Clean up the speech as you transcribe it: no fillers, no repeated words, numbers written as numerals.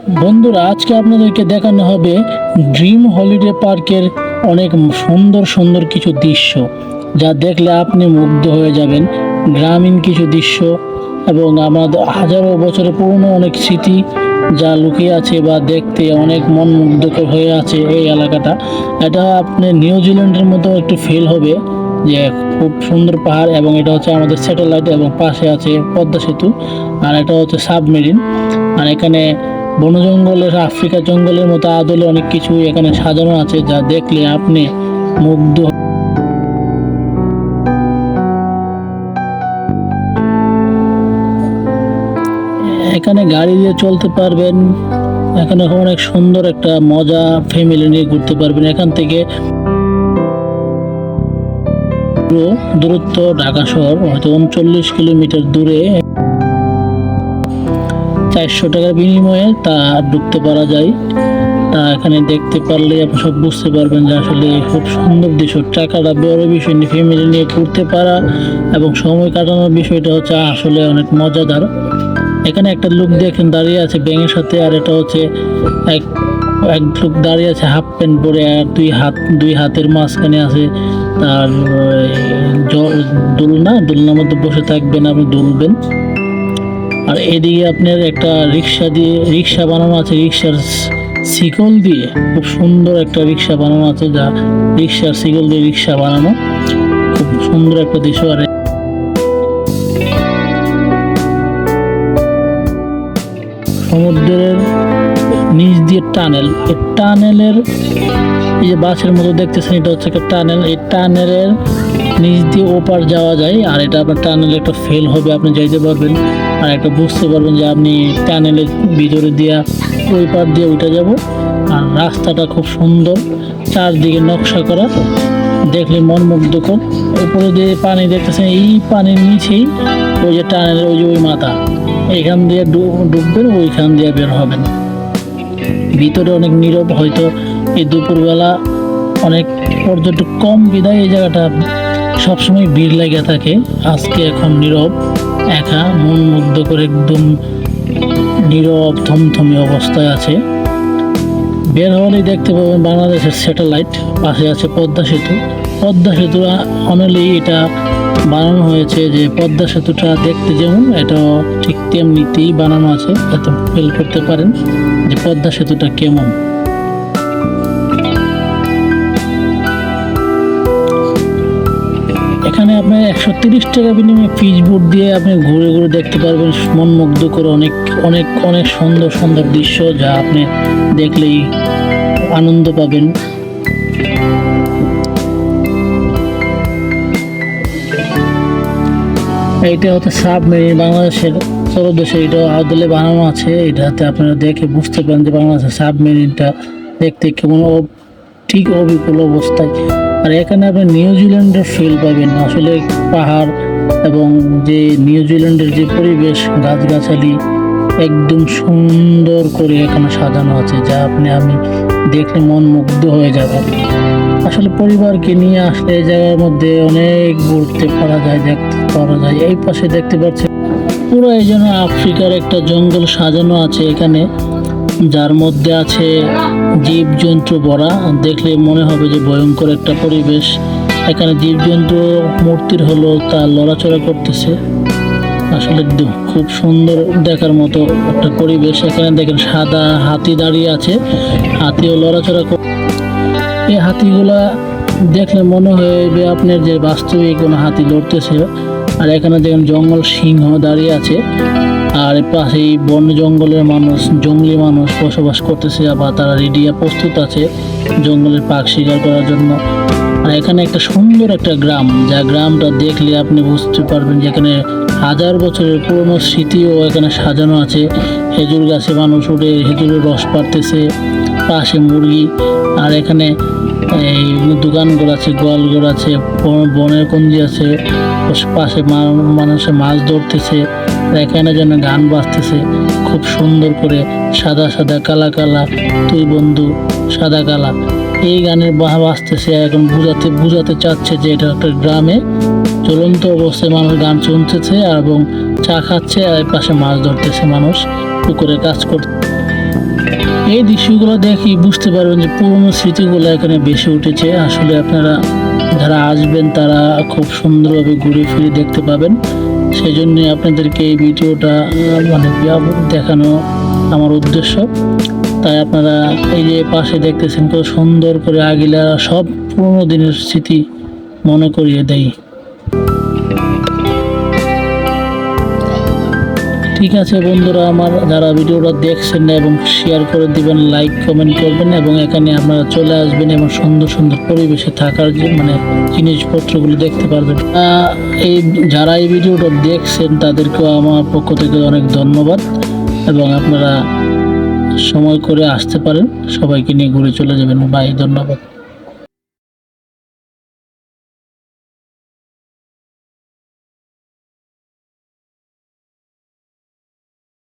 বন্ধুরা, আজকে আপনাদেরকে দেখানো হবে ড্রিম হলিডে পার্কের অনেক সুন্দর সুন্দর কিছু দৃশ্য, যা দেখলে আপনি মুগ্ধ হয়ে যাবেন। গ্রামীণ কিছু দৃশ্য এবং আমাদের হাজারো বছরের পুরনো অনেক স্মৃতি যা লুকিয়ে আছে বা দেখতে অনেক মন মুগ্ধকর হয়ে আছে এই এলাকাটা। এটা আপনি নিউজিল্যান্ডের মতো একটু ফিল হবে, যে খুব সুন্দর পাহাড়, এবং এটা হচ্ছে আমাদের স্যাটেলাইট এবং পাশে আছে পদ্মা সেতু, আর এটা হচ্ছে সাবমেরিন। আর এখানে বন জঙ্গলের, আফ্রিকা জঙ্গলের মতো আদলে অনেক কিছু এখানে সাজানো আছে, যা দেখলে আপনি মুগ্ধ। এখানে গাড়ি দিয়ে চলতে পারবেন, এখানে অনেক সুন্দর একটা মজা ফ্যামিলি নিয়ে ঘুরতে পারবেন। এখান থেকে দূরত্ব ঢাকা শহর হয়তো 39 কিলোমিটার দূরে, 400 টাকার বিনিময়ে তা ঢুকতে পারা যায়। তা এখানে দেখতে পারলে আপনি সব বুঝতে পারবেন যে আসলে খুব সুন্দর দৃশ্য। টাকাটা বড় বিষয় নিয়ে ফ্যামিলি নিয়ে ঘুরতে পারা এবং সময় কাটানোর বিষয়টা হচ্ছে আসলে অনেক মজাদার। এখানে একটা লোক দেখেন দাঁড়িয়ে আছে ব্যাঙের সাথে, আর এটা হচ্ছে এক এক লোক দাঁড়িয়ে আছে হাফ প্যান্ট পরে, আর দুই হাতের মাঝখানে আছে তার দোলনার মধ্যে বসে থাকবেন, আপনি দুলবেন। আর এদিকে আপনার একটা রিক্সা বানানো আছে, রিক্সার শিকল দিয়ে খুব সুন্দর একটা রিক্সা বানানো আছে, যা রিক্সার শিকল দিয়ে রিক্সা বানানো, খুব সুন্দর একটা দৃশ্য। আর সমুদ্রের নিচ দিয়ে টানেল, এই টানেলের এই যে বাসের মতো দেখতেছেন, এটা হচ্ছে একটা টানেল। এই টানেলের নিচ দিয়ে ওপার যাওয়া যায়, আর এটা আপনার টানেলে একটা ফেল হবে, আপনি যাইতে পারবেন আর একটা বুঝতে পারবেন যে আপনি টানেলের ভিতরে দিয়ে ওই পার দিয়ে উঠে যাব। আর রাস্তাটা খুব সুন্দর, চারদিকে নকশা করা, দেখলে মন মুগ্ধকর। উপরে যে পানি দেখতেছেন, এই পানির নিচেই ওই যে টানেলের ওই মাথা, এইখান দিয়ে ডুববেন, ওইখান দিয়ে বের হবেন। ভিতরে অনেক নীরব, হয়তো এই দুপুরবেলা অনেক পর্যটক কম বিদায় এই জায়গাটা সবসময় ভিড় লেগে থাকে। আজকে এখন নীরব, একা, মন মুগ্ধ করে একদম নীরব থমথমে অবস্থায় আছে। বের হলেই দেখতে পাবেন বাংলাদেশের স্যাটেলাইট, পাশে আছে পদ্মা সেতু। পদ্মা সেতু অনলি এটা বানানো হয়েছে যে পদ্মা সেতুটা দেখতে যেমন, এটা ঠিক তেমনিতেই বানানো আছে, যাতে ফিল করতে পারেন যে পদ্মা সেতুটা কেমন। এখানে আপনার 130 টাকা বিনিময়ে পিচ বোট দিয়ে আপনি ঘুরে ঘুরে দেখতে পারবেন মন মুগ্ধ করে অনেক অনেক অনেক সুন্দর সুন্দর দৃশ্য, যা আপনি দেখলেই আনন্দ পাবেন। এইটা হচ্ছে সাবমেরিন, বাংলাদেশের তলদেশে এটা আদলে বানানো আছে। এটাতে আপনারা দেখে বুঝতে পারেন যে বাংলাদেশের সাবমেরিনটা দেখতে কেমন, ঠিক অবিকল অবস্থায়। আর এখানে আপনি নিউজিল্যান্ডের ফিল পাবেন, আসলে পাহাড় এবং যে নিউজিল্যান্ডের যে পরিবেশ, গাছগাছালি একদম সুন্দর করে এখানে সাজানো আছে, যা আমি দেখলে মন মুগ্ধ হয়ে যাবে। আসলে পরিবারকে নিয়ে আসলে এই জায়গার মধ্যে অনেক ঘুরতে পারা যায়, দেখতে পারা যায়। এই পাশে দেখতে পাচ্ছেন পুরো এই জন্য আফ্রিকার একটা জঙ্গল সাজানো আছে এখানে, যার মধ্যে আছে জীবজন্তু ভরা, দেখলে মনে হবে যে ভয়ঙ্কর একটা পরিবেশ। এখানে জীবজন্তু মূর্তির হলো তা লড়াচড়া করতেছে, আসলে খুব সুন্দর দেখার মতো একটা পরিবেশ। এখানে দেখেন সাদা হাতি দাঁড়িয়ে আছে, হাতিও লড়াচড়া। এই হাতিগুলা দেখলে মনে হবে আপনার যে বাস্তবিক কোনো হাতি লড়তেছে। আর এখানে দেখেন জঙ্গল সিংহ দাঁড়িয়ে আছে, আর পাশেই বন জঙ্গলের মানুষ, জঙ্গলি মানুষ বসবাস করতেছে, আবার তারা রেডিয়া প্রস্তুত আছে জঙ্গলের পাখ শিকার করার জন্য। আর এখানে একটা সুন্দর একটা গ্রাম, যা গ্রামটা দেখলে আপনি বুঝতে পারবেন যে এখানে হাজার বছরের পুরনো স্মৃতিও এখানে সাজানো আছে। খেজুর গাছে মানুষ উঠে খেজুরের রস পাড়তেছে, পাশে মুরগি, আর এখানে এই দোকানঘর আছে, গোয়ালঘর আছে, বনের কঞ্জি আছে, পাশে মানুষে মাছ ধরতেছে, এখানে যেন গান বাজতেছে খুব সুন্দর করে, সাদা সাদা কালা কালা তুই বন্ধু সাদা কালা, এই গানের বাজতেছে। এখন বুঝাতে চাচ্ছে যে এটা একটা গ্রামে চলন্ত অবস্থায় মানুষ গান শুনতেছে এবং চা খাচ্ছে, আর পাশে মাছ ধরতেছে মানুষ, পুকুরে কাজ করতে। এই দৃশ্যগুলো দেখি বুঝতে পারবেন যে পুরনো স্মৃতিগুলো এখানে বেশি উঠেছে। আসলে আপনারা যারা আসবেন তারা খুব সুন্দরভাবে ঘুরে ফিরে দেখতে পাবেন। সেই জন্য আপনাদেরকে এই ভিডিওটা মানে দেখানো আমার উদ্দেশ্য। তাই আপনারা এই যে পাশে দেখতেছেন কত সুন্দর করে আগিলা সব পুরোনো দিনের স্মৃতি মনে করিয়ে দেয়। ঠিক আছে বন্ধুরা, আমার যারা ভিডিওটা দেখছেন এবং শেয়ার করে দিবেন, লাইক কমেন্ট করবেন এবং এখানে আপনারা চলে আসবেন এবং সুন্দর সুন্দর পরিবেশে থাকার যে মানে জিনিসপত্রগুলো দেখতে পারবেন। এই যারা এই ভিডিওটা দেখছেন তাদেরকেও আমার পক্ষ থেকে অনেক ধন্যবাদ এবং আপনারা সময় করে আসতে পারেন, সবাইকে নিয়ে ঘুরে চলে যাবেন। বাই, ধন্যবাদ।